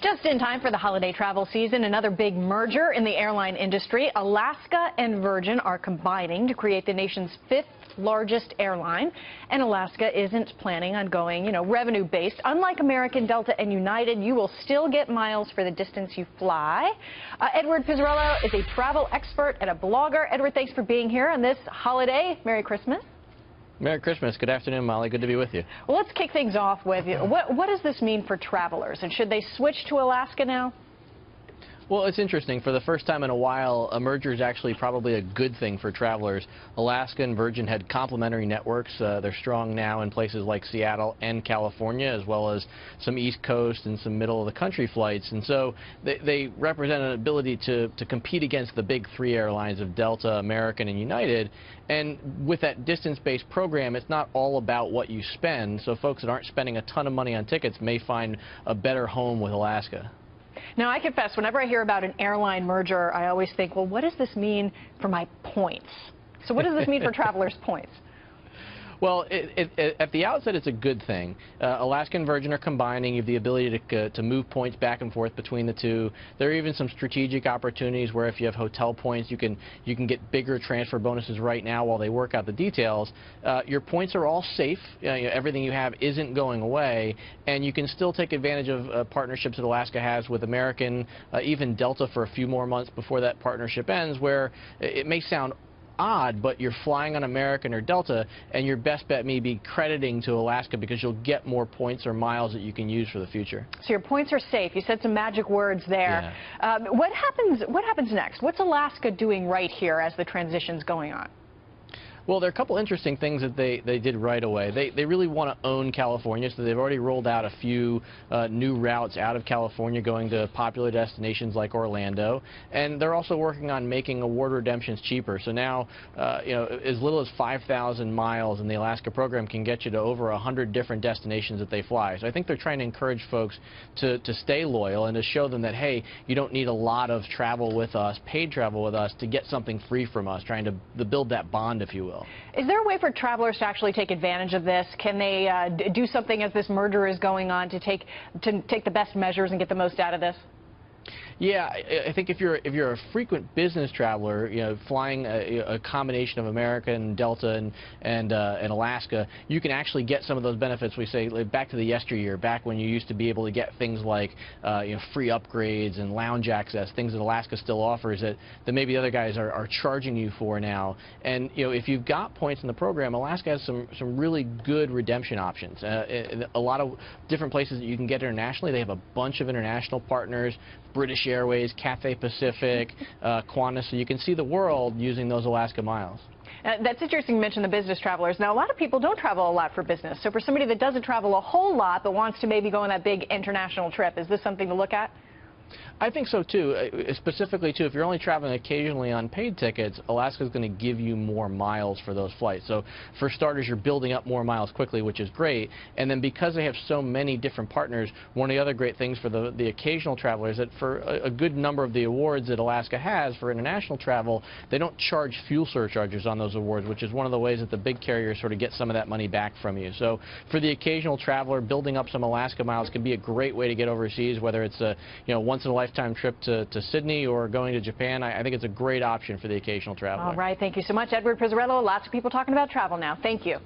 Just in time for the holiday travel season, another big merger in the airline industry. Alaska and Virgin are combining to create the nation's fifth largest airline. And Alaska isn't planning on going, revenue-based. Unlike American, Delta, and United, you will still get miles for the distance you fly. Edward Pizzarello is a travel expert and a blogger. Edward, thanks for being here on this holiday. Merry Christmas. Merry Christmas. Good afternoon, Molly. Good to be with you. Well, let's kick things off with you. What does this mean for travelers? And should they switch to Alaska now? Well, it's interesting. For the first time in a while, a merger is actually probably a good thing for travelers. Alaska and Virgin had complementary networks. They're strong now in places like Seattle and California, as well as some East Coast and some middle-of-the-country flights. And so they represent an ability to compete against the big three airlines of Delta, American, and United. And with that distance-based program, it's not all about what you spend. So folks that aren't spending a ton of money on tickets may find a better home with Alaska. Now, I confess, whenever I hear about an airline merger, I always think, well, what does this mean for my points? So what does this mean for travelers' points? Well, at the outset, it's a good thing. Alaska and Virgin are combining. You have the ability to move points back and forth between the two. There are even some strategic opportunities where if you have hotel points, you can get bigger transfer bonuses right now while they work out the details. Your points are all safe. Everything you have isn't going away, and you can still take advantage of partnerships that Alaska has with American, even Delta for a few more months before that partnership ends, where it may sound odd, but you're flying on American or Delta, and your best bet may be crediting to Alaska because you'll get more points or miles that you can use for the future. So your points are safe. You said some magic words there. Yeah. What happens next? What's Alaska doing right here as the transition's going on? Well, there are a couple interesting things that they did right away. They really want to own California, so they've already rolled out a few new routes out of California going to popular destinations like Orlando, and they're also working on making award redemptions cheaper. So now, as little as 5,000 miles in the Alaska program can get you to over 100 different destinations that they fly. So I think they're trying to encourage folks to stay loyal and to show them that, hey, you don't need a lot of travel with us, paid travel with us, to get something free from us, trying to build that bond, if you will. Is there a way for travelers to actually take advantage of this? Can they do something as this merger is going on to take the best measures and get the most out of this? Yeah, I think if you're a frequent business traveler, flying a combination of American, Delta, and Alaska, you can actually get some of those benefits. We say back to the yesteryear, back when you used to be able to get things like free upgrades and lounge access, things that Alaska still offers that maybe the other guys are charging you for now. And if you've got points in the program, Alaska has some really good redemption options. A lot of different places that you can get internationally. They have a bunch of international partners. British Airways, Cathay Pacific, Qantas, so you can see the world using those Alaska miles. That's interesting you mentioned the business travelers. Now, a lot of people don't travel a lot for business. So for somebody that doesn't travel a whole lot but wants to maybe go on that big international trip, is this something to look at? I think so, too. Specifically, too, if you're only traveling occasionally on paid tickets, Alaska is going to give you more miles for those flights. So, for starters, you're building up more miles quickly, which is great. And then because they have so many different partners, one of the other great things for the occasional traveler is that for a good number of the awards that Alaska has for international travel, they don't charge fuel surcharges on those awards, which is one of the ways that the big carriers sort of get some of that money back from you. So, for the occasional traveler, building up some Alaska miles can be a great way to get overseas, whether it's a once-in-a-lifetime trip to Sydney or going to Japan. I think it's a great option for the occasional traveler. All right. Thank you so much, Edward Pizzarello. Lots of people talking about travel now. Thank you.